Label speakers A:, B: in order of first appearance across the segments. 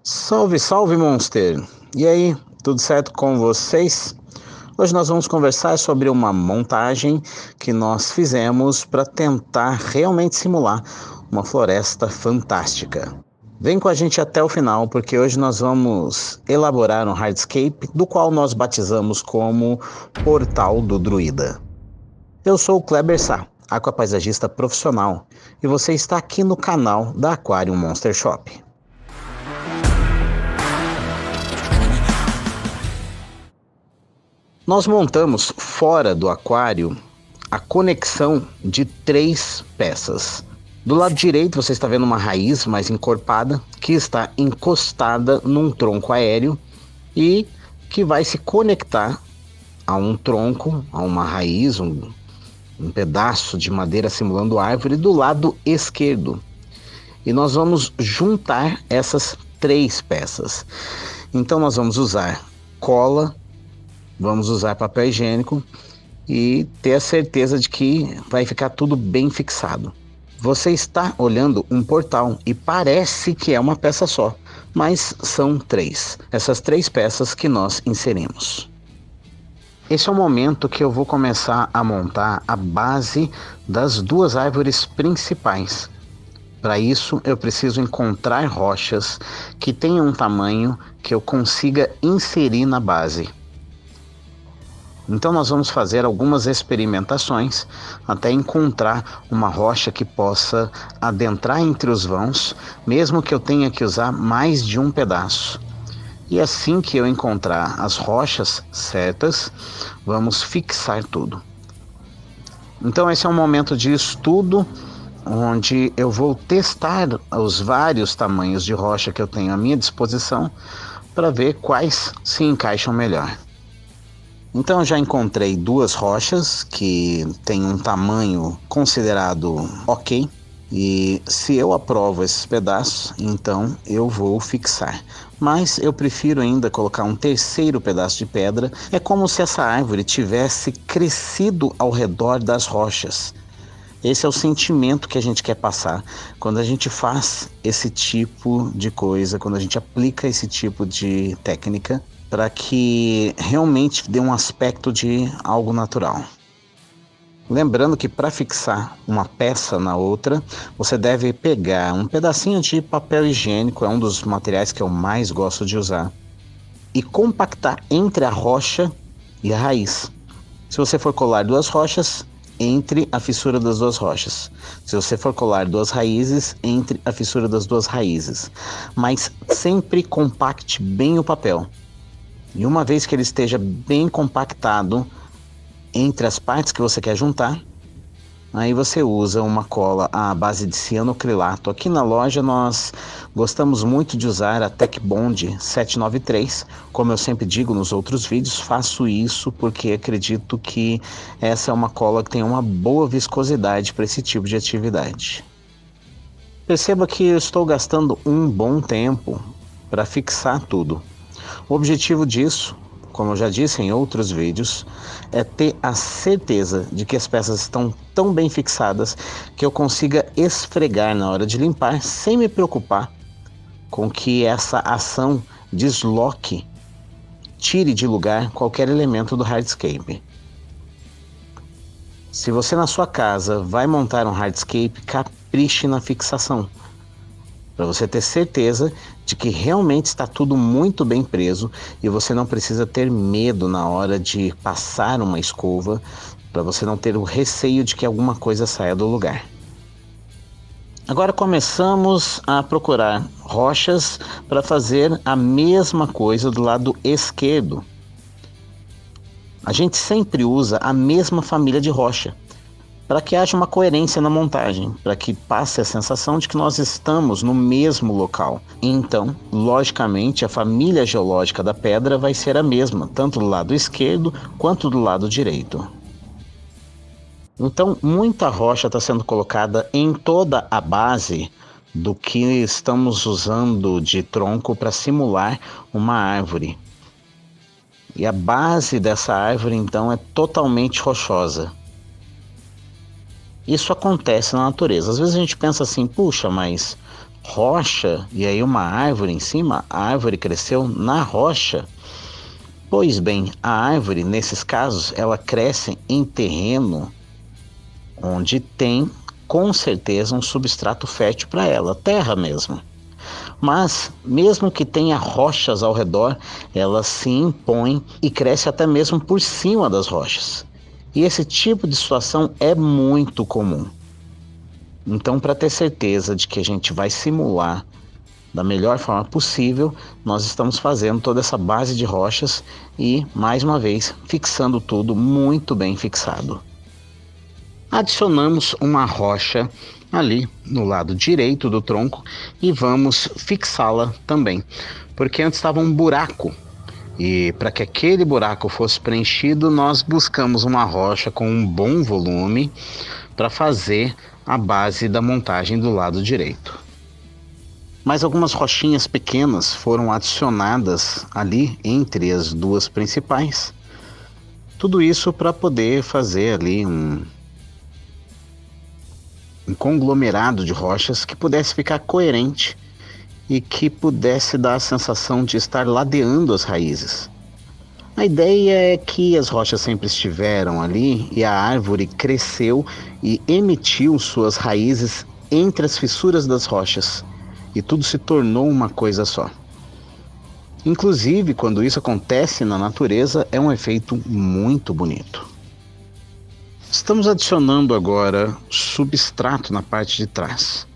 A: Salve, salve, Monster! E aí, tudo certo com vocês? Hoje nós vamos conversar sobre uma montagem que nós fizemos para tentar realmente simular uma floresta fantástica. Vem com a gente até o final, porque hoje nós vamos elaborar um hardscape, do qual nós batizamos como Portal do Druida. Eu sou o Kleber Sá, aquapaisagista profissional, e você está aqui no canal da Aquarium Monster Shop. Nós montamos fora do aquário a conexão de 3 peças. Do lado direito você está vendo uma raiz mais encorpada que está encostada num tronco aéreo e que vai se conectar a um tronco, a uma raiz, um pedaço de madeira simulando árvore do lado esquerdo. E nós vamos juntar essas 3 peças. Então nós vamos usar cola, vamos usar papel higiênico e ter a certeza de que vai ficar tudo bem fixado. Você está olhando um portal e parece que é uma peça só, mas são 3. Essas 3 peças que nós inserimos. Esse é o momento que eu vou começar a montar a base das 2 árvores principais. Para isso eu preciso encontrar rochas que tenham um tamanho que eu consiga inserir na base. Então nós vamos fazer algumas experimentações até encontrar uma rocha que possa adentrar entre os vãos, mesmo que eu tenha que usar mais de um pedaço. E assim que eu encontrar as rochas certas, vamos fixar tudo. Então esse é um momento de estudo, onde eu vou testar os vários tamanhos de rocha que eu tenho à minha disposição, para ver quais se encaixam melhor. Então eu já encontrei 2 rochas que têm um tamanho considerado ok, e se eu aprovo esses pedaços, então eu vou fixar. Mas eu prefiro ainda colocar um terceiro pedaço de pedra. É como se essa árvore tivesse crescido ao redor das rochas. Esse é o sentimento que a gente quer passar quando a gente faz esse tipo de coisa, quando a gente aplica esse tipo de técnica, para que realmente dê um aspecto de algo natural. Lembrando que para fixar uma peça na outra, você deve pegar um pedacinho de papel higiênico, é um dos materiais que eu mais gosto de usar, e compactar entre a rocha e a raiz. Se você for colar 2 rochas, entre a fissura das 2 rochas. Se você for colar 2 raízes, entre a fissura das 2 raízes. Mas sempre compacte bem o papel. E uma vez que ele esteja bem compactado entre as partes que você quer juntar, aí você usa uma cola à base de cianocrilato. Aqui na loja nós gostamos muito de usar a Tech Bond 793. Como eu sempre digo nos outros vídeos, faço isso porque acredito que essa é uma cola que tem uma boa viscosidade para esse tipo de atividade. Perceba que eu estou gastando um bom tempo para fixar tudo. O objetivo disso, como eu já disse em outros vídeos, é ter a certeza de que as peças estão tão bem fixadas que eu consiga esfregar na hora de limpar sem me preocupar com que essa ação desloque, tire de lugar qualquer elemento do hardscape. Se você na sua casa vai montar um hardscape, capriche na fixação, para você ter certeza de que realmente está tudo muito bem preso e você não precisa ter medo na hora de passar uma escova, para você não ter o receio de que alguma coisa saia do lugar. Agora começamos a procurar rochas para fazer a mesma coisa do lado esquerdo. A gente sempre usa a mesma família de rocha, para que haja uma coerência na montagem, para que passe a sensação de que nós estamos no mesmo local. Então, logicamente, a família geológica da pedra vai ser a mesma, tanto do lado esquerdo quanto do lado direito. Então, muita rocha está sendo colocada em toda a base do que estamos usando de tronco para simular uma árvore. E a base dessa árvore, então, é totalmente rochosa. Isso acontece na natureza. Às vezes a gente pensa assim, puxa, mas rocha e aí uma árvore em cima, a árvore cresceu na rocha. Pois bem, a árvore, nesses casos, ela cresce em terreno onde tem, com certeza, um substrato fértil para ela, terra mesmo. Mas, mesmo que tenha rochas ao redor, ela se impõe e cresce até mesmo por cima das rochas. E esse tipo de situação é muito comum. Então, para ter certeza de que a gente vai simular da melhor forma possível, nós estamos fazendo toda essa base de rochas e, mais uma vez, fixando tudo muito bem fixado. Adicionamos uma rocha ali no lado direito do tronco e vamos fixá-la também, porque antes estava um buraco e para que aquele buraco fosse preenchido, nós buscamos uma rocha com um bom volume para fazer a base da montagem do lado direito. Mas algumas rochinhas pequenas foram adicionadas ali entre as duas principais. Tudo isso para poder fazer ali um conglomerado de rochas que pudesse ficar coerente e que pudesse dar a sensação de estar ladeando as raízes. A ideia é que as rochas sempre estiveram ali e a árvore cresceu e emitiu suas raízes entre as fissuras das rochas. E tudo se tornou uma coisa só. Inclusive, quando isso acontece na natureza, é um efeito muito bonito. Estamos adicionando agora substrato na parte de trás.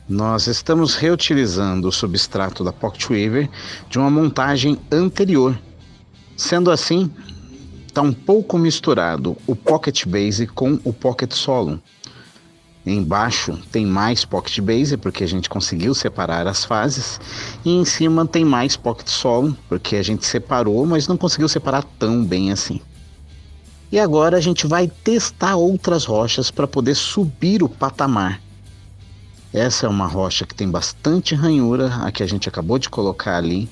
A: Nós estamos reutilizando o substrato da Pocket Weaver de uma montagem anterior. Sendo assim, está um pouco misturado o Pocket Base com o Pocket Solemn. Embaixo tem mais Pocket Base, porque a gente conseguiu separar as fases. E em cima tem mais Pocket Solemn, porque a gente separou, mas não conseguiu separar tão bem assim. E agora a gente vai testar outras rochas para poder subir o patamar. Essa é uma rocha que tem bastante ranhura, a que a gente acabou de colocar ali.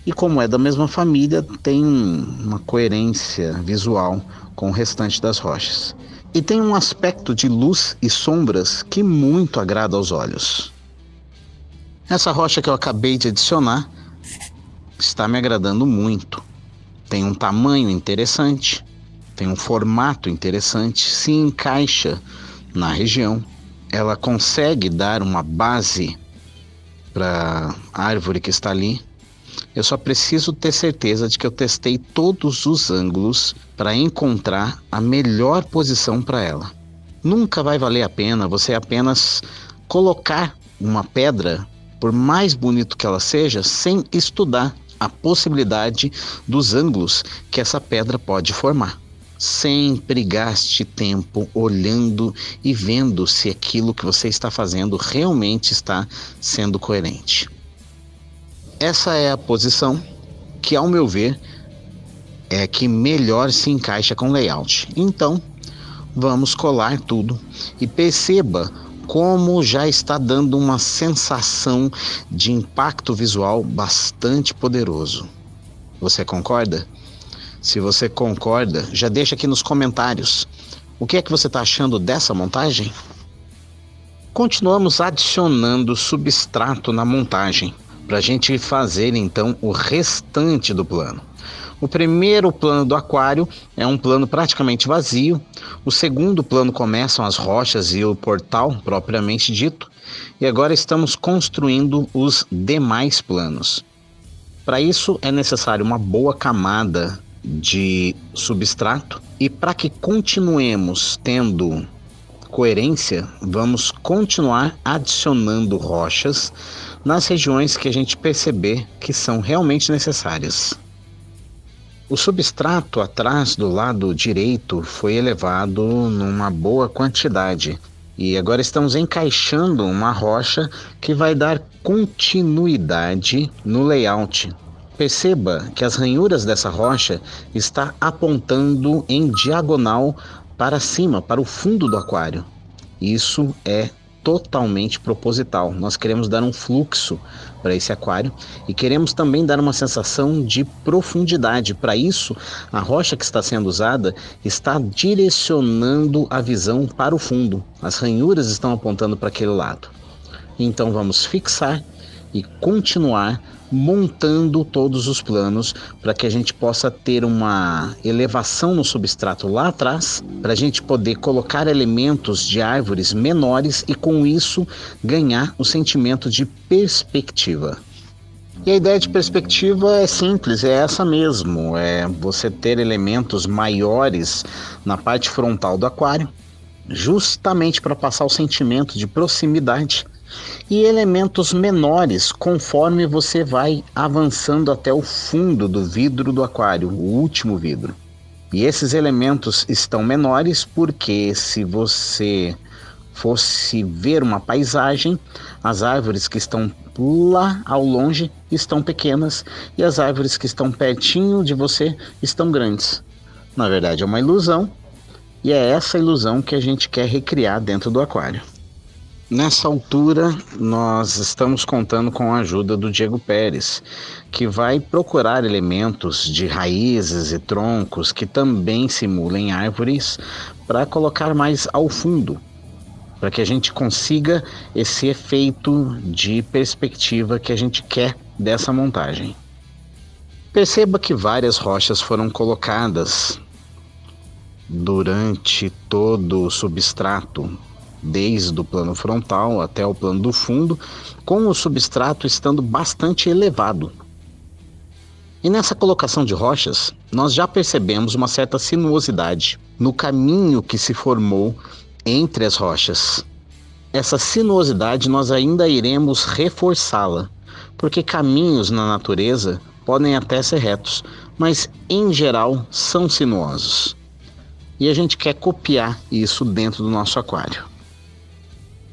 A: E como é da mesma família, tem uma coerência visual com o restante das rochas. E tem um aspecto de luz e sombras que muito agrada aos olhos. Essa rocha que eu acabei de adicionar está me agradando muito. Tem um tamanho interessante, tem um formato interessante, se encaixa na região. Ela consegue dar uma base para a árvore que está ali. Eu só preciso ter certeza de que eu testei todos os ângulos para encontrar a melhor posição para ela. Nunca vai valer a pena você apenas colocar uma pedra, por mais bonito que ela seja, sem estudar a possibilidade dos ângulos que essa pedra pode formar. Sempre gaste tempo olhando e vendo se aquilo que você está fazendo realmente está sendo coerente. Essa é a posição que, ao meu ver, é que melhor se encaixa com o layout. Então, vamos colar tudo e perceba como já está dando uma sensação de impacto visual bastante poderoso. Você concorda? Se você concorda, já deixa aqui nos comentários. O que é que você está achando dessa montagem? Continuamos adicionando substrato na montagem, para a gente fazer então o restante do plano. O primeiro plano do aquário é um plano praticamente vazio. O segundo plano começam as rochas e o portal propriamente dito. E agora estamos construindo os demais planos. Para isso é necessário uma boa camada de substrato. E para que continuemos tendo coerência, vamos continuar adicionando rochas nas regiões que a gente perceber que são realmente necessárias. O substrato atrás do lado direito foi elevado numa boa quantidade e agora estamos encaixando uma rocha que vai dar continuidade no layout. Perceba que as ranhuras dessa rocha está apontando em diagonal para cima, para o fundo do aquário. Isso é totalmente proposital. Nós queremos dar um fluxo para esse aquário e queremos também dar uma sensação de profundidade. Para isso, a rocha que está sendo usada está direcionando a visão para o fundo. As ranhuras estão apontando para aquele lado. Então vamos fixar e continuar montando todos os planos para que a gente possa ter uma elevação no substrato lá atrás, para a gente poder colocar elementos de árvores menores e com isso ganhar o sentimento de perspectiva. E a ideia de perspectiva é simples, é essa mesmo, é você ter elementos maiores na parte frontal do aquário, justamente para passar o sentimento de proximidade, e elementos menores conforme você vai avançando até o fundo do vidro do aquário, o último vidro. E esses elementos estão menores porque se você fosse ver uma paisagem, as árvores que estão lá ao longe estão pequenas e as árvores que estão pertinho de você estão grandes. Na verdade é uma ilusão e é essa ilusão que a gente quer recriar dentro do aquário. Nessa altura, nós estamos contando com a ajuda do Diego Pérez, que vai procurar elementos de raízes e troncos que também simulem árvores para colocar mais ao fundo, para que a gente consiga esse efeito de perspectiva que a gente quer dessa montagem. Perceba que várias rochas foram colocadas durante todo o substrato, desde o plano frontal até o plano do fundo, com o substrato estando bastante elevado. E nessa colocação de rochas, nós já percebemos uma certa sinuosidade no caminho que se formou entre as rochas. Essa sinuosidade nós ainda iremos reforçá-la, porque caminhos na natureza podem até ser retos, mas em geral são sinuosos. E a gente quer copiar isso dentro do nosso aquário.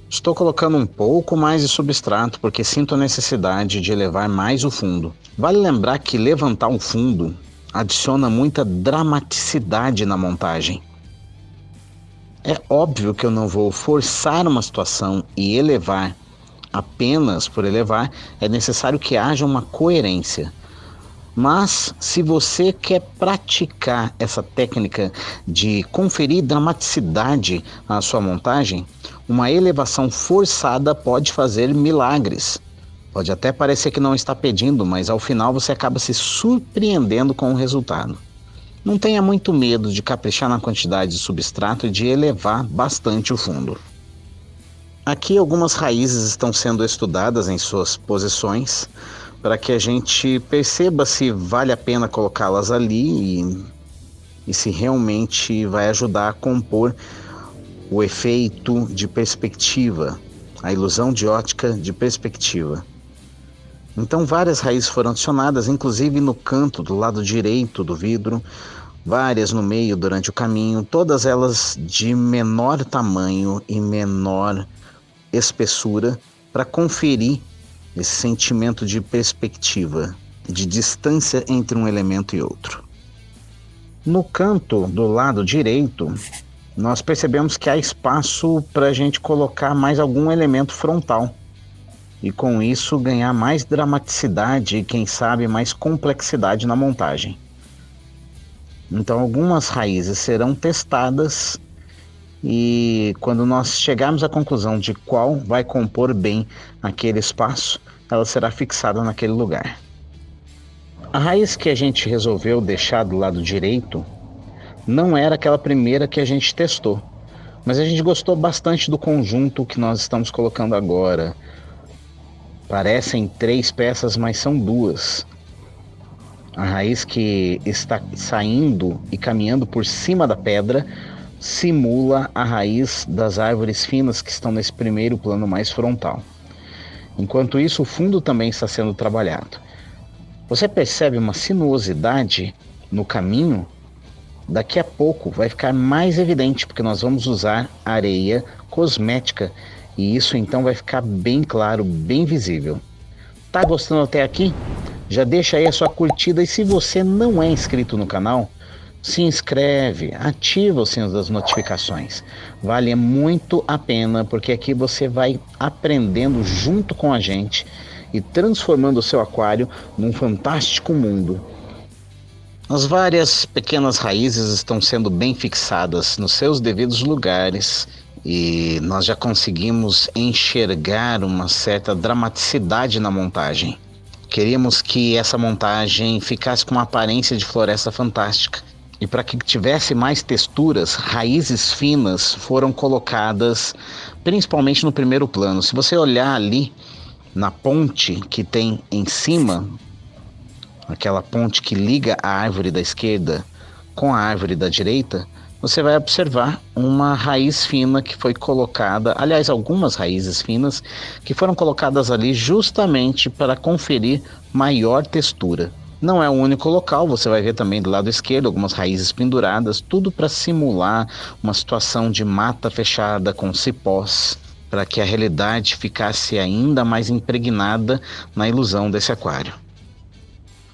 A: Estou colocando um pouco mais de substrato porque sinto a necessidade de elevar mais o fundo. Vale lembrar que levantar um fundo adiciona muita dramaticidade na montagem. É óbvio que eu não vou forçar uma situação e elevar apenas por elevar, é necessário que haja uma coerência. Mas se você quer praticar essa técnica de conferir dramaticidade à sua montagem, uma elevação forçada pode fazer milagres. Pode até parecer que não está pedindo, mas ao final você acaba se surpreendendo com o resultado. Não tenha muito medo de caprichar na quantidade de substrato e de elevar bastante o fundo. Aqui algumas raízes estão sendo estudadas em suas posições, para que a gente perceba se vale a pena colocá-las ali e se realmente vai ajudar a compor o efeito de perspectiva, a ilusão de ótica de perspectiva. Então várias raízes foram adicionadas, inclusive no canto do lado direito do vidro, várias no meio durante o caminho, todas elas de menor tamanho e menor espessura, para conferir esse sentimento de perspectiva, de distância entre um elemento e outro. No canto do lado direito, nós percebemos que há espaço para a gente colocar mais algum elemento frontal e com isso ganhar mais dramaticidade e quem sabe mais complexidade na montagem. Então algumas raízes serão testadas e quando nós chegarmos à conclusão de qual vai compor bem aquele espaço, ela será fixada naquele lugar. A raiz que a gente resolveu deixar do lado direito não era aquela primeira que a gente testou, mas a gente gostou bastante do conjunto que nós estamos colocando agora. Parecem 3 peças, mas são 2. A raiz que está saindo e caminhando por cima da pedra simula a raiz das árvores finas que estão nesse primeiro plano mais frontal. Enquanto isso, o fundo também está sendo trabalhado. Você percebe uma sinuosidade no caminho? Daqui a pouco vai ficar mais evidente, porque nós vamos usar areia cosmética e isso então vai ficar bem claro, bem visível. Tá gostando até aqui? Já deixa aí a sua curtida e se você não é inscrito no canal, se inscreve, ativa o sino das notificações. Vale muito a pena, porque aqui você vai aprendendo junto com a gente e transformando o seu aquário num fantástico mundo. As várias pequenas raízes estão sendo bem fixadas nos seus devidos lugares e nós já conseguimos enxergar uma certa dramaticidade na montagem. Queríamos que essa montagem ficasse com uma aparência de floresta fantástica. E para que tivesse mais texturas, raízes finas foram colocadas principalmente no primeiro plano. Se você olhar ali na ponte que tem em cima, aquela ponte que liga a árvore da esquerda com a árvore da direita, você vai observar uma raiz fina que foi colocada, aliás, algumas raízes finas que foram colocadas ali justamente para conferir maior textura. Não é o único local, você vai ver também do lado esquerdo algumas raízes penduradas, tudo para simular uma situação de mata fechada com cipós, para que a realidade ficasse ainda mais impregnada na ilusão desse aquário.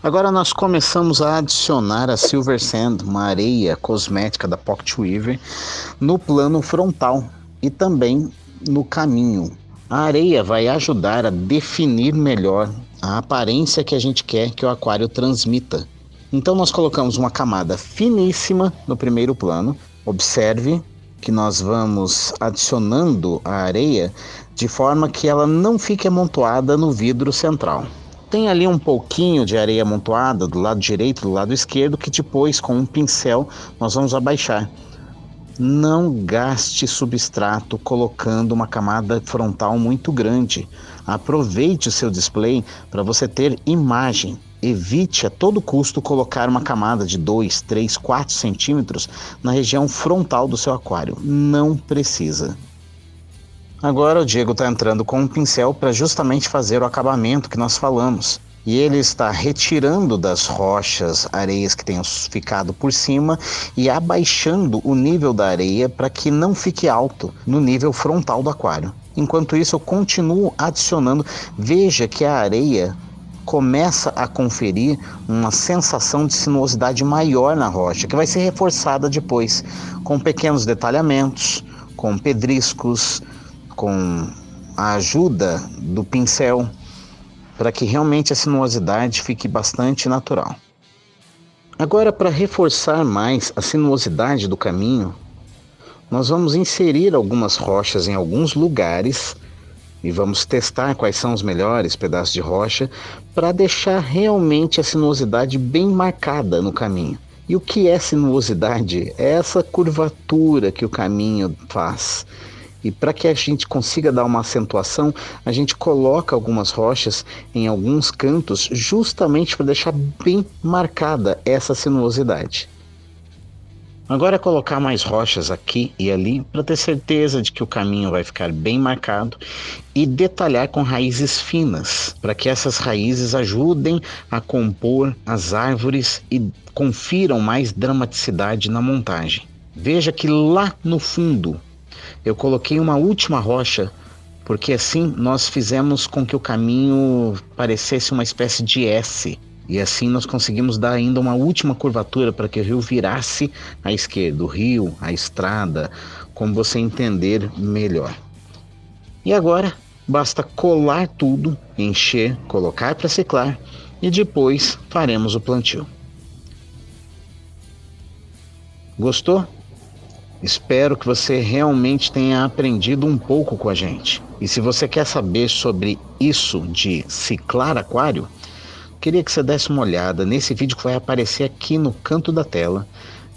A: Agora nós começamos a adicionar a Silver Sand, uma areia cosmética da Pocket Weaver, no plano frontal e também no caminho. A areia vai ajudar a definir melhor a aparência que a gente quer que o aquário transmita. Então nós colocamos uma camada finíssima no primeiro plano. Observe que nós vamos adicionando a areia de forma que ela não fique amontoada no vidro central. Tem ali um pouquinho de areia amontoada do lado direito e do lado esquerdo que depois com um pincel nós vamos abaixar. Não gaste substrato colocando uma camada frontal muito grande. Aproveite o seu display para você ter imagem. Evite a todo custo colocar uma camada de 2, 3, 4 centímetros na região frontal do seu aquário. Não precisa. Agora o Diego está entrando com um pincel para justamente fazer o acabamento que nós falamos. E ele está retirando das rochas areias que tenham ficado por cima e abaixando o nível da areia para que não fique alto no nível frontal do aquário. Enquanto isso, eu continuo adicionando. Veja que a areia começa a conferir uma sensação de sinuosidade maior na rocha, que vai ser reforçada depois com pequenos detalhamentos, com pedriscos, com a ajuda do pincel, para que realmente a sinuosidade fique bastante natural. Agora, para reforçar mais a sinuosidade do caminho, nós vamos inserir algumas rochas em alguns lugares e vamos testar quais são os melhores pedaços de rocha para deixar realmente a sinuosidade bem marcada no caminho. E o que é sinuosidade? É essa curvatura que o caminho faz. E para que a gente consiga dar uma acentuação, a gente coloca algumas rochas em alguns cantos justamente para deixar bem marcada essa sinuosidade. Agora é colocar mais rochas aqui e ali para ter certeza de que o caminho vai ficar bem marcado e detalhar com raízes finas, para que essas raízes ajudem a compor as árvores e confiram mais dramaticidade na montagem. Veja que lá no fundo eu coloquei uma última rocha, porque assim nós fizemos com que o caminho parecesse uma espécie de S. E assim nós conseguimos dar ainda uma última curvatura para que o rio virasse à esquerda, o rio, a estrada, como você entender melhor. E agora basta colar tudo, encher, colocar para seclar e depois faremos o plantio. Gostou? Espero que você realmente tenha aprendido um pouco com a gente. E se você quer saber sobre isso de ciclar aquário, queria que você desse uma olhada nesse vídeo que vai aparecer aqui no canto da tela,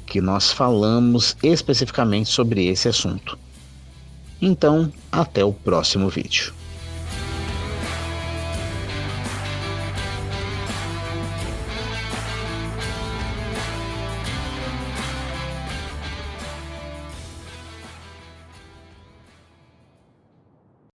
A: que nós falamos especificamente sobre esse assunto. Então, até o próximo vídeo.